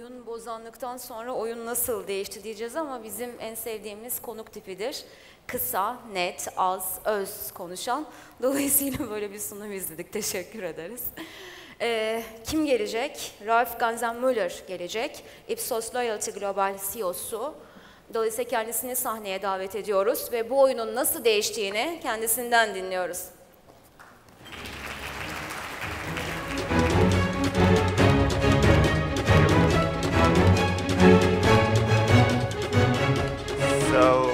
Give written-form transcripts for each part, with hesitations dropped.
oyun bozanlıktan sonra oyun nasıl değişti diyeceğiz ama bizim en sevdiğimiz konuk tipidir. Kısa, net, az, öz konuşan. Dolayısıyla böyle bir sunum izledik. Teşekkür ederiz. Kim gelecek? Ralf Ganzenmueller gelecek. Ipsos Loyalty Global CEO'su. Dolayısıyla kendisini sahneye davet ediyoruz ve bu oyunun nasıl değiştiğini kendisinden dinliyoruz. So,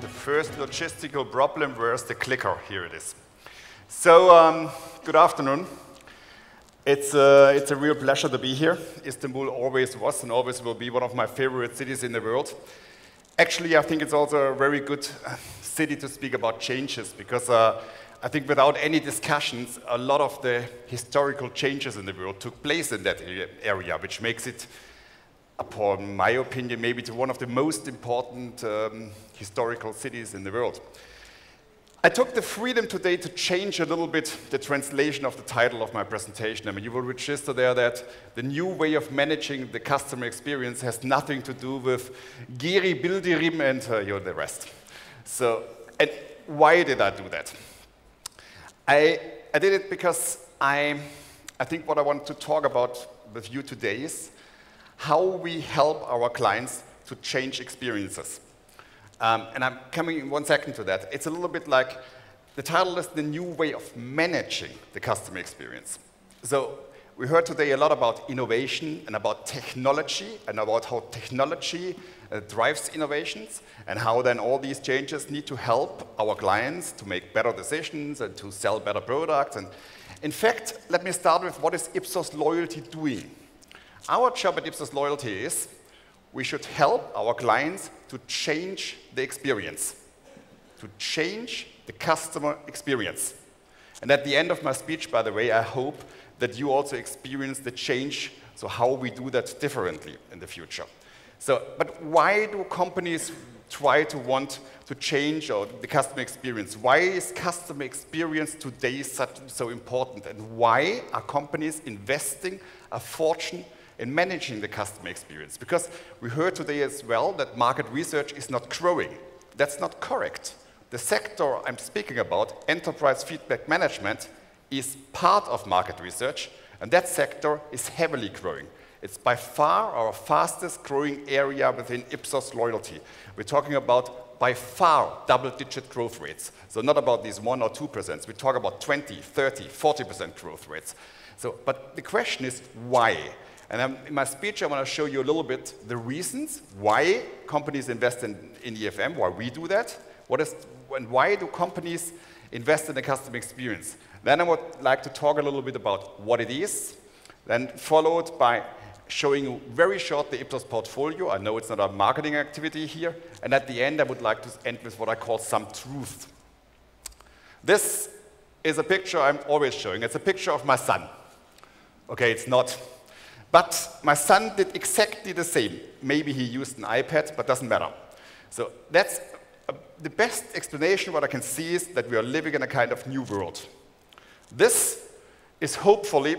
the first logistical problem, where's the clicker? Here it is. So, good afternoon. It's a real pleasure to be here. Istanbul always was and always will be one of my favorite cities in the world. Actually, I think it's also a very good city to speak about changes because I think without any discussions, a lot of the historical changes in the world took place in that area, which makes it, upon my opinion, maybe to one of the most important historical cities in the world. I took the freedom today to change a little bit the translation of the title of my presentation. I mean, you will register there that the new way of managing the customer experience has nothing to do with Geri, Bildirim, and the rest. So, and why did I do that? I did it because I think what I want to talk about with you today is how we help our clients to change experiences. And I'm coming in 1 second to that. It's a little bit like, the title is the new way of managing the customer experience. So we heard today a lot about innovation and about technology and about how technology drives innovations and how then all these changes need to help our clients to make better decisions and to sell better products. And in fact, let me start with what is Ipsos Loyalty doing? Our job at Ipsos Loyalty is we should help our clients to change the experience, to change the customer experience. And at the end of my speech, by the way, I hope that you also experience the change, so how we do that differently in the future. So, but why do companies try to want to change the customer experience? Why is customer experience today so important? And why are companies investing a fortune in managing the customer experience? Because we heard today as well that market research is not growing. That's not correct. The sector I'm speaking about, enterprise feedback management, is part of market research, and that sector is heavily growing. It's by far our fastest growing area within Ipsos Loyalty. We're talking about by far double-digit growth rates. So not about these 1 or 2%. We talk about 20, 30, 40% growth rates. So, but the question is why? And in my speech, I want to show you a little bit the reasons why companies invest in EFM, why we do that, and why do companies invest in the customer experience. Then I would like to talk a little bit about what it is, then followed by showing you very short the Ipsos portfolio. I know it's not a marketing activity here. And at the end, I would like to end with what I call some truth. This is a picture I'm always showing. It's a picture of my son. Okay, it's not. But my son did exactly the same. Maybe he used an iPad, but doesn't matter. So that's the best explanation what I can see is that we are living in a kind of new world. This is hopefully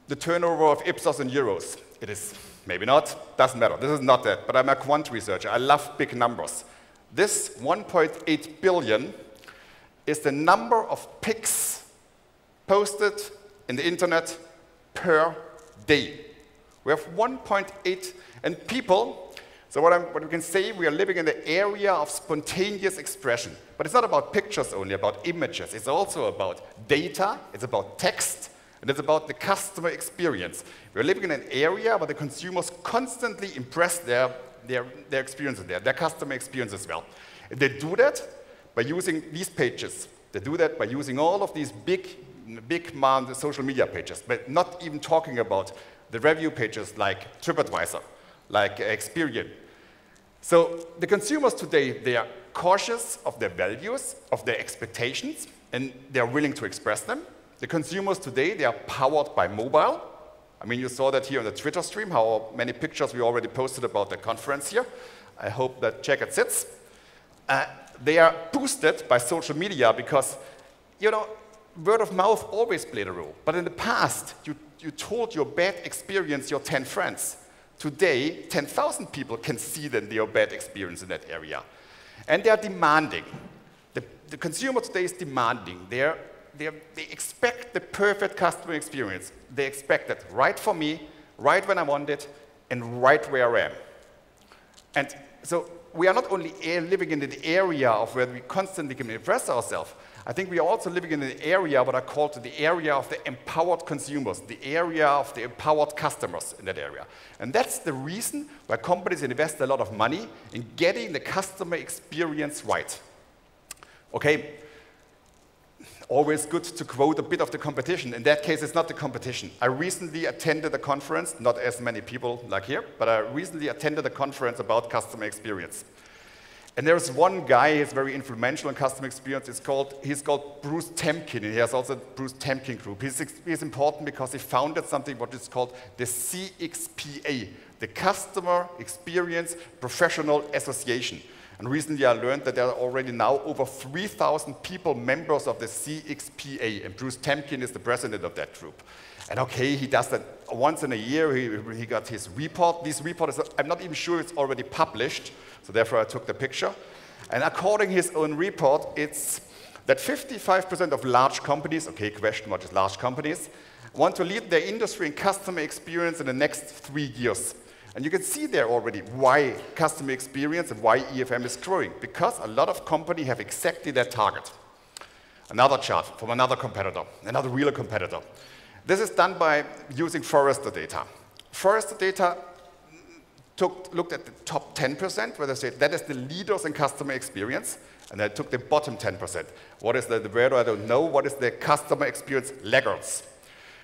the turnover of Ipsos in euros. It is, maybe not, doesn't matter. This is not that, but I'm a quant researcher. I love big numbers. This 1.8 billion is the number of pics posted in the internet per day. We have 1.8, and people, so what we can say, we are living in the area of spontaneous expression. But it's not about pictures only, about images. It's also about data, it's about text, and it's about the customer experience. We're living in an area where the consumers constantly impress their experiences there, their customer experience as well. And they do that by using these pages. They do that by using all of these big social media pages, but not even talking about the review pages like TripAdvisor, like Experian. So the consumers today, they are cautious of their values, of their expectations, and they are willing to express them. The consumers today, they are powered by mobile. I mean, you saw that here on the Twitter stream, how many pictures we already posted about the conference here. I hope that check it sits. They are boosted by social media because, you know, word of mouth always played a role. But in the past, you told your bad experience your 10 friends. Today, 10,000 people can see then your bad experience in that area. And they are demanding. The consumer today is demanding. They expect the perfect customer experience. They expect it right for me, right when I want it, and right where I am. And so we are not only living in the area of where we constantly can impress ourselves. I think we are also living in an area what I call the area of the empowered consumers, the area of the empowered customers in that area. And that's the reason why companies invest a lot of money in getting the customer experience right. Okay, always good to quote a bit of the competition. In that case, it's not the competition. I recently attended a conference, not as many people like here, but I recently attended a conference about customer experience. And there's one guy who's very influential in customer experience. He's called Bruce Temkin, and he has also the Bruce Temkin Group. He's important because he founded something what is called the CXPA, the Customer Experience Professional Association. And recently I learned that there are already now over 3,000 people members of the CXPA, and Bruce Temkin is the president of that group. And okay, he does that once in a year. He got his report. This report is, I'm not even sure it's already published, so therefore I took the picture. And according to his own report, it's that 55% of large companies, okay, question what is large companies, want to lead their industry in customer experience in the next 3 years. And you can see there already why customer experience and why EFM is growing, because a lot of companies have exactly that target. Another chart from another competitor, another real competitor. This is done by using Forrester data. Forrester data looked at the top 10%, where they said that is the leaders in customer experience, and they took the bottom 10%. What is the word I don't know? What is the customer experience laggards?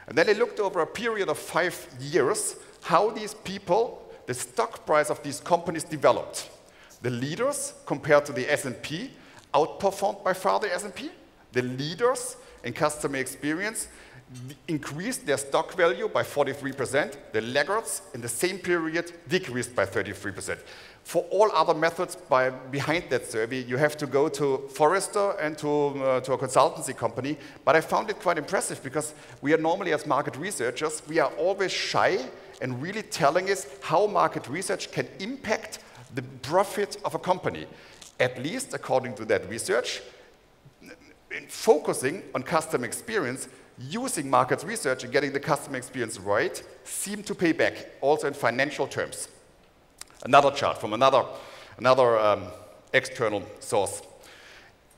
And then they looked over a period of 5 years how these people, the stock price of these companies developed. The leaders, compared to the S&P, outperformed by far the S&P. The leaders in customer experience increased their stock value by 43%. The laggards in the same period decreased by 33%. For all other methods behind that survey, you have to go to Forrester and to a consultancy company. But I found it quite impressive because we are normally, as market researchers, we are always shy and really telling us how market research can impact the profit of a company. At least according to that research, in focusing on customer experience, using market research and getting the customer experience right seem to pay back, also in financial terms. Another chart from another external source.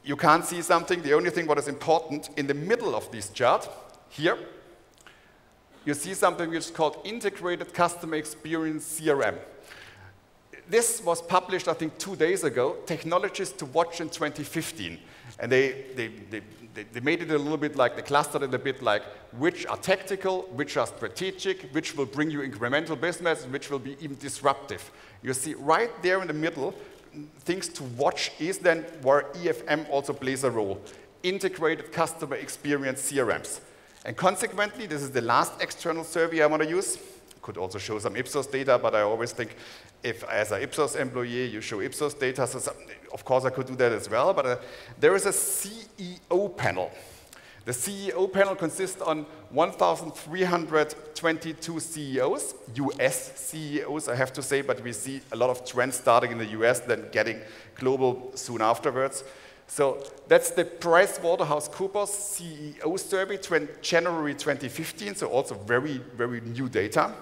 You can't see something. The only thing what is important in the middle of this chart, here, you see something which is called Integrated Customer Experience CRM. This was published, I think, 2 days ago, Technologies to Watch in 2015. And they made it a little bit like, they clustered it a bit like, which are tactical, which are strategic, which will bring you incremental business, which will be even disruptive. You see right there in the middle, things to watch is then where EFM also plays a role. Integrated Customer Experience CRMs. And consequently, this is the last external survey I want to use. Could also show some Ipsos data, but I always think if as an Ipsos employee you show Ipsos data, so of course I could do that as well, but there is a CEO panel. The CEO panel consists on 1,322 CEOs, US CEOs I have to say, but we see a lot of trends starting in the US, then getting global soon afterwards. So that's the PricewaterhouseCoopers CEO survey, January 2015, so also very, very new data.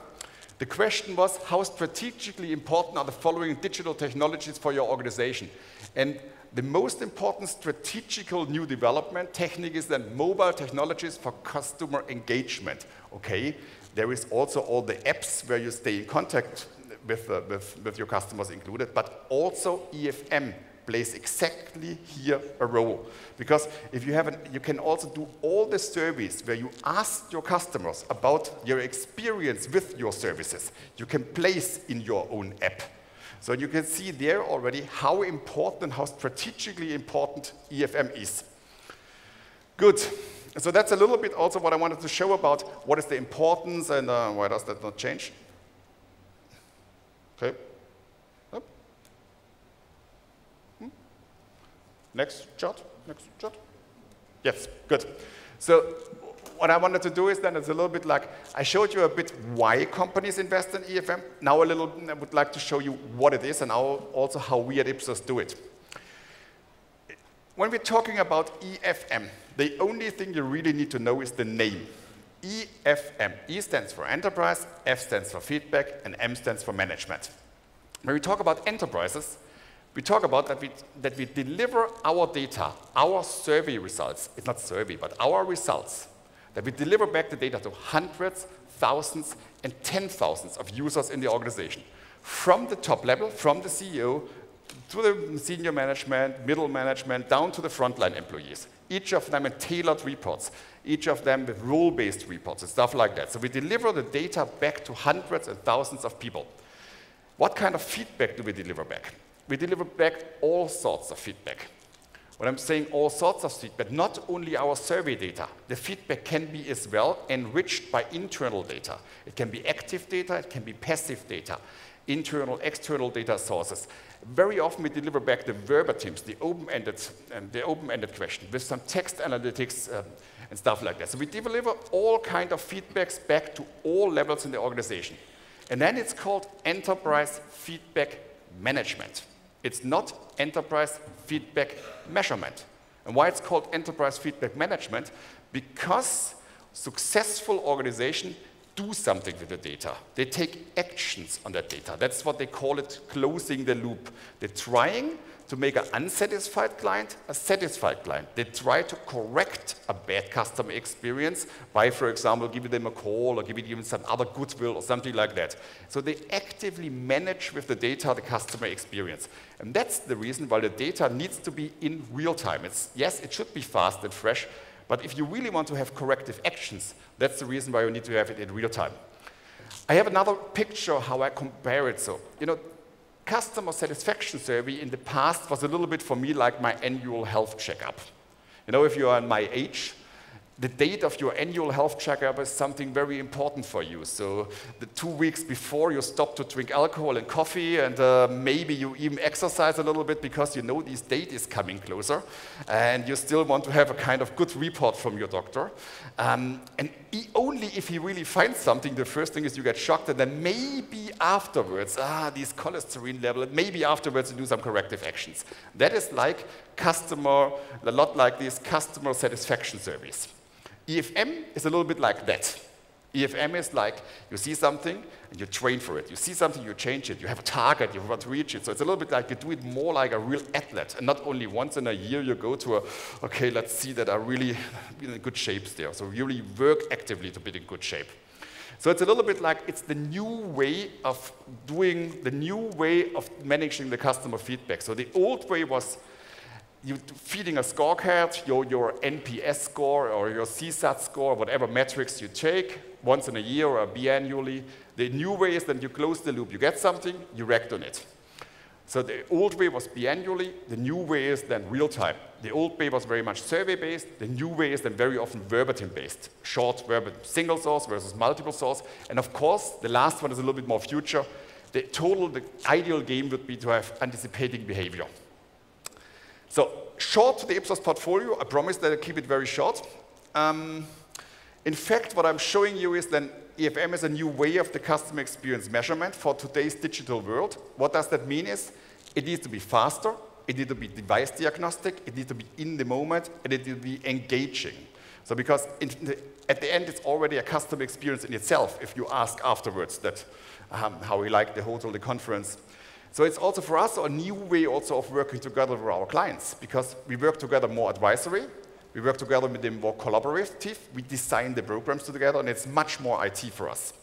The question was, how strategically important are the following digital technologies for your organization? And the most important strategical new development technique is then mobile technologies for customer engagement. Okay, there is also all the apps where you stay in contact with your customers included, but also EFM plays exactly here a role. Because if you have you can also do all the surveys where you ask your customers about your experience with your services. You can place in your own app. So you can see there already how important and how strategically important EFM is. Good. So that's a little bit also what I wanted to show about what is the importance and why does that not change? Okay. Next chart. Yes, good. So what I wanted to do is then it's a little bit like, I showed you a bit why companies invest in EFM. Now I would like to show you what it is and also how we at Ipsos do it. When we're talking about EFM, the only thing you really need to know is the name. EFM. E stands for enterprise, F stands for feedback, and M stands for management. When we talk about enterprises, we talk about that we deliver our data, our survey results. It's not survey, but our results. That we deliver back the data to hundreds, thousands, and 10,000s of users in the organization. From the top level, from the CEO, to the senior management, middle management, down to the frontline employees. Each of them in tailored reports, each of them with rule-based reports and stuff like that. So we deliver the data back to hundreds and thousands of people. What kind of feedback do we deliver back? We deliver back all sorts of feedback. When I'm saying all sorts of feedback, not only our survey data, the feedback can be as well enriched by internal data. It can be active data, it can be passive data, internal, external data sources. Very often we deliver back the verbatims, the open-ended question with some text analytics and stuff like that. So we deliver all kind of feedbacks back to all levels in the organization. And then it's called enterprise feedback management. It's not enterprise feedback measurement. And why it's called enterprise feedback management? Because successful organizations do something with the data. They take actions on that data. That's what they call it, closing the loop. They're trying to make an unsatisfied client a satisfied client. They try to correct a bad customer experience by, for example, giving them a call or giving them some other goodwill or something like that. So they actively manage with the data the customer experience. And that's the reason why the data needs to be in real time. Yes, it should be fast and fresh, but if you really want to have corrective actions, that's the reason why you need to have it in real time. I have another picture how I compare it. So, customer satisfaction survey in the past was a little bit for me like my annual health checkup. If you are my age, the date of your annual health checkup is something very important for you. So the 2 weeks before you stop to drink alcohol and coffee, and maybe you even exercise a little bit because you know this date is coming closer, and you still want to have a kind of good report from your doctor. And only if he really finds something, the first thing is you get shocked, and then maybe afterwards, these cholesterol level, and maybe afterwards you do some corrective actions. That is like a lot like these customer satisfaction surveys. EFM is a little bit like that. EFM is like you see something and you train for it. You see something, you change it. You have a target, you want to reach it. So it's a little bit like you do it more like a real athlete. And not only once in a year you go to okay, let's see that I'm really in good shape there. So you really work actively to be in good shape. So it's a little bit like it's the new way of managing the customer feedback. So the old way was you feeding a scorecard, your NPS score or your CSAT score, whatever metrics you take, once in a year or biannually. The new way is that you close the loop. You get something, you act on it. So the old way was biannually, the new way is then real time. The old way was very much survey-based, the new way is then very often verbatim-based. Short verbatim, single source versus multiple source. And of course, the last one is a little bit more future. The ideal game would be to have anticipating behavior. So, short to the Ipsos portfolio, I promise that I keep it very short. In fact, what I'm showing you is then EFM is a new way of the customer experience measurement for today's digital world. What does that mean is, it needs to be faster, it needs to be device diagnostic, it needs to be in the moment, and it needs to be engaging. So because at the end, it's already a customer experience in itself if you ask afterwards that how we like the hotel, the conference. So it's also for us a new way also of working together with our clients, because we work together more advisory, we work together with them more collaborative, we design the programs together, and it's much more IT for us.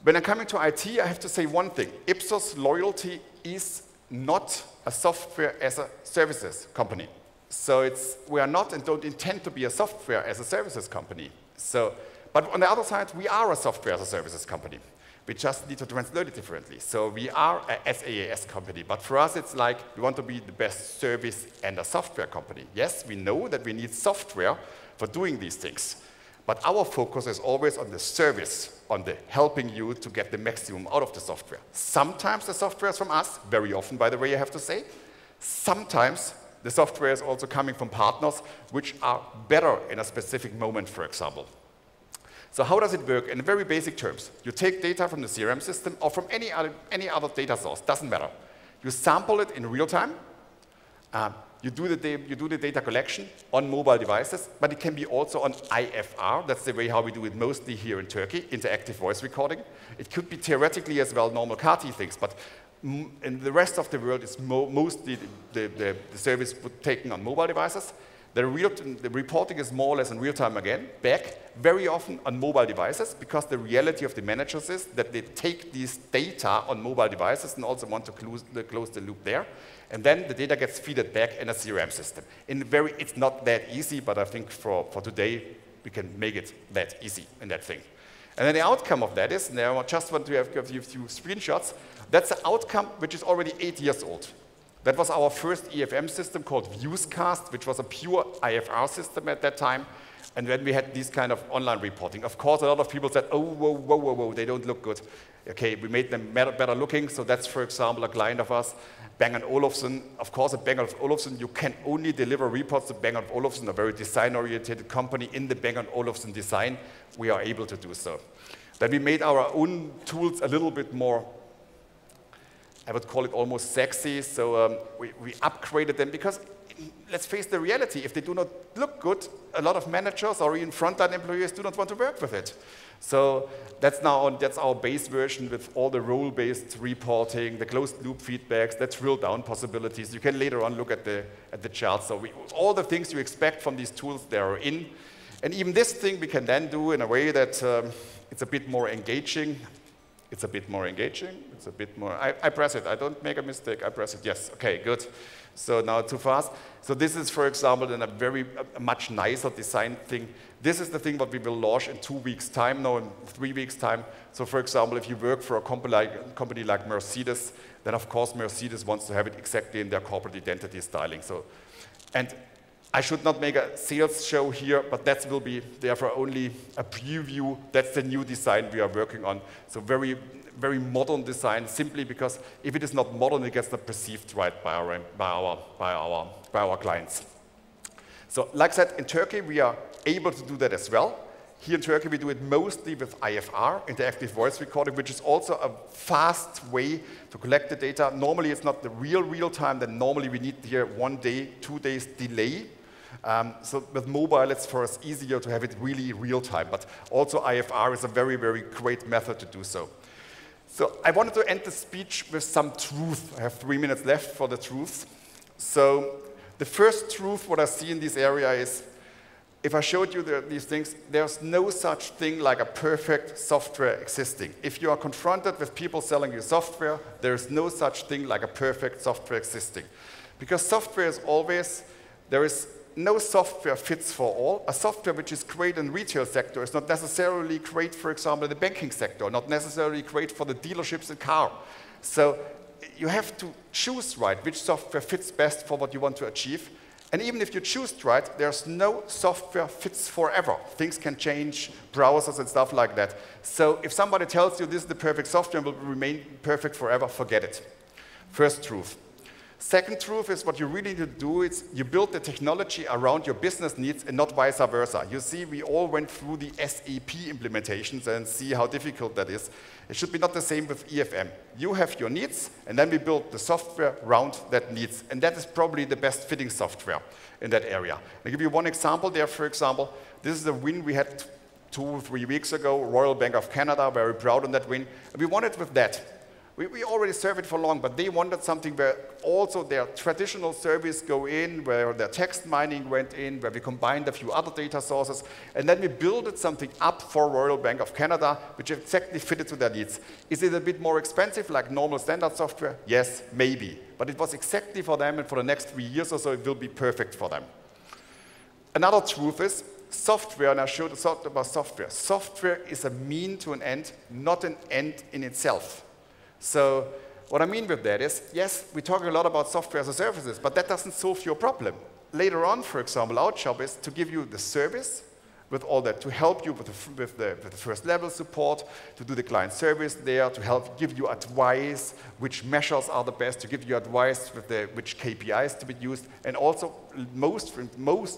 When I'm coming to IT, I have to say one thing. Ipsos Loyalty is not a software as a services company. So we are not and don't intend to be a software as a services company. But on the other side, we are a software as a services company. We just need to translate it differently. So we are a SaaS company, but for us it's like we want to be the best service and a software company. Yes, we know that we need software for doing these things, but our focus is always on the service, on the helping you to get the maximum out of the software. Sometimes the software is from us, very often, by the way, I have to say. Sometimes the software is also coming from partners which are better in a specific moment, for example. So how does it work? In very basic terms, you take data from the CRM system or from any other data source, doesn't matter. You sample it in real time. You do the data collection on mobile devices, but it can be also on IFR. That's the way how we do it mostly here in Turkey, interactive voice recording. It could be theoretically as well normal CAR-T things, but in the rest of the world, it's mostly the service taken on mobile devices. The reporting is more or less in real time again, back, very often on mobile devices, because the reality of the managers is that they take these data on mobile devices and also want to close the loop there. And then the data gets fed back in a CRM system. It's not that easy, but I think for today, we can make it that easy in that thing. And then the outcome of that is, now I just want to give you a few screenshots. That's the outcome which is already 8 years old. That was our first EFM system called Viewscast, which was a pure IFR system at that time. And then we had this kind of online reporting. Of course, a lot of people said, oh, whoa, they don't look good. Okay, we made them better looking. So that's, for example, a client of us, Bang & Olufsen. Of course, at Bang & Olufsen, you can only deliver reports to Bang & Olufsen, a very design-oriented company in the Bang & Olufsen design. We are able to do so. Then we made our own tools a little bit more, I would call it almost sexy. So we upgraded them because, let's face the reality, if they do not look good, a lot of managers or even frontline employees do not want to work with it. So that's our base version with all the role-based reporting, the closed-loop feedbacks, the drill-down possibilities. You can later on look at the charts. So all the things you expect from these tools, they are in. And even this thing we can then do in a way that it's a bit more engaging. It's a bit more engaging. It's a bit more. I press it. I don't make a mistake. I press it. Yes. Okay, good. So now too fast. So this is, for example, in a much nicer design thing. This is the thing that we will launch in 2 weeks' time, no, in 3 weeks' time. So, for example, if you work for a company like Mercedes, then of course Mercedes wants to have it exactly in their corporate identity styling. So, and I should not make a sales show here, but that will be therefore only a preview. That's the new design we are working on. So very, very modern design, simply because if it is not modern, it gets not perceived right by our clients. So like I said, in Turkey, we are able to do that as well. Here in Turkey, we do it mostly with IFR, interactive voice recording, which is also a fast way to collect the data. Normally, it's not the real time. Then normally, we need here 1 day, 2 days delay. So with mobile, it's for us easier to have it really real time. But also, IFR is a very, very great method to do so. So I wanted to end the speech with some truth. I have 3 minutes left for the truths. So the first truth what I see in this area is, if I showed you these things, there's no such thing like a perfect software existing. If you are confronted with people selling you software, there's no such thing like a perfect software existing. Because software is always, there is no software fits for all. A software which is great in the retail sector is not necessarily great, for example, in the banking sector, not necessarily great for the dealerships and car. So you have to choose right which software fits best for what you want to achieve. And even if you choose right, there's no software fits forever. Things can change, browsers and stuff like that. So if somebody tells you this is the perfect software and will remain perfect forever, forget it. First truth. Second truth is what you really need to do is you build the technology around your business needs and not vice versa. You see, we all went through the SAP implementations and see how difficult that is. It should be not the same with EFM. You have your needs, and then we build the software around that needs. And that is probably the best fitting software in that area. I'll give you one example there, for example. This is a win we had 2 or 3 weeks ago, Royal Bank of Canada, very proud on that win. And we wanted with that. We already serve it for long, but they wanted something where also their traditional service go in, where their text mining went in, where we combined a few other data sources, and then we built something up for Royal Bank of Canada, which exactly fitted to their needs. Is it a bit more expensive, like normal standard software? Yes, maybe. But it was exactly for them, and for the next 3 years or so, it will be perfect for them. Another truth is, software, and I showed about software. Software is a mean to an end, not an end in itself. So what I mean with that is, yes, we're talking a lot about software as a service, but that doesn't solve your problem. Later on, for example, our job is to give you the service with all that, to help you with the first level support, to do the client service there, to help give you advice, which measures are the best, to give you advice with which KPIs to be used, and also most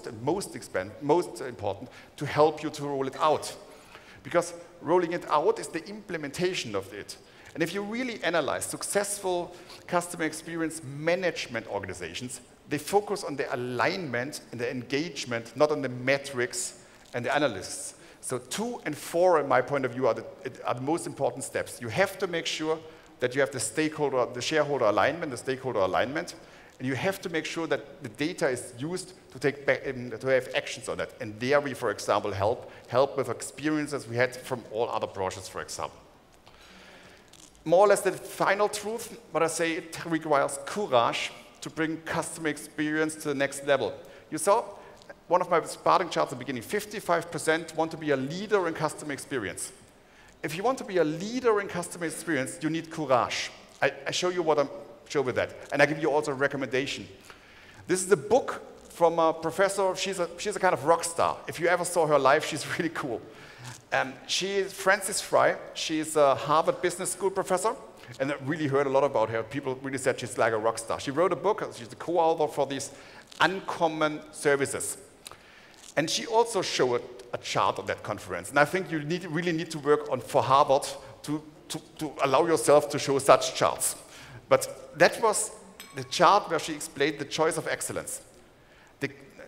important, to help you to roll it out. Because rolling it out is the implementation of it. And if you really analyze successful customer experience management organizations, they focus on the alignment and the engagement, not on the metrics and the analysts. So 2 and 4, in my point of view, are the most important steps. You have to make sure that you have the shareholder alignment, the stakeholder alignment, and you have to make sure that the data is used to have actions on it. And there we, for example, help with experiences we had from all other projects, for example. More or less the final truth, but I say it requires courage to bring customer experience to the next level. You saw one of my starting charts at the beginning, 55% want to be a leader in customer experience. If you want to be a leader in customer experience, you need courage. I show you what I'm showing with that, and I give you also a recommendation. This is a book from a professor. She's a kind of rock star. If you ever saw her live, she's really cool. She is Frances Fry. She's a Harvard Business School professor, and I really heard a lot about her. People really said she's like a rock star. She wrote a book. She's the co-author for these uncommon services. And she also showed a chart on that conference. And I think you really need to work on for Harvard to allow yourself to show such charts. But that was the chart where she explained the choice of excellence.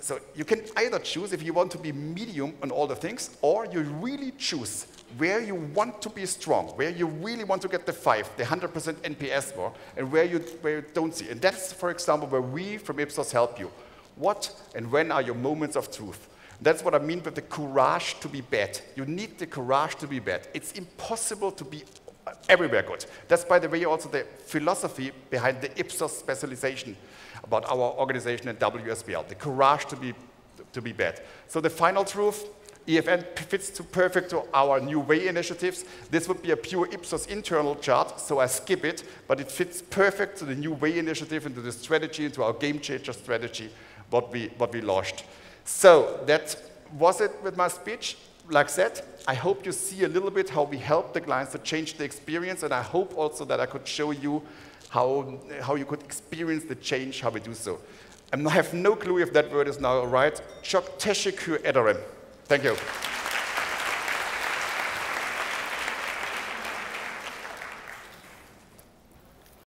So you can either choose if you want to be medium on all the things, or you really choose where you want to be strong, where you really want to get the 5, the 100% NPS score, and where you don't see. And that's, for example, where we from Ipsos help you. What and when are your moments of truth? That's what I mean with the courage to be bad. You need the courage to be bad. It's impossible to be everywhere good. That's, by the way, also the philosophy behind the Ipsos specialization about our organization in WSBL, the courage to be bad. So the final truth, EFN fits too perfect to our New Way initiatives. This would be a pure Ipsos internal chart, so I skip it, but it fits perfect to the New Way initiative, into the strategy, into our game changer strategy, what we launched. So that was it with my speech. Like I said, I hope you see a little bit how we help the clients to change the experience, and I hope also that I could show you how you could experience the change, how we do so. I have no clue if that word is now right. Çok teşekkür ederim. Thank you.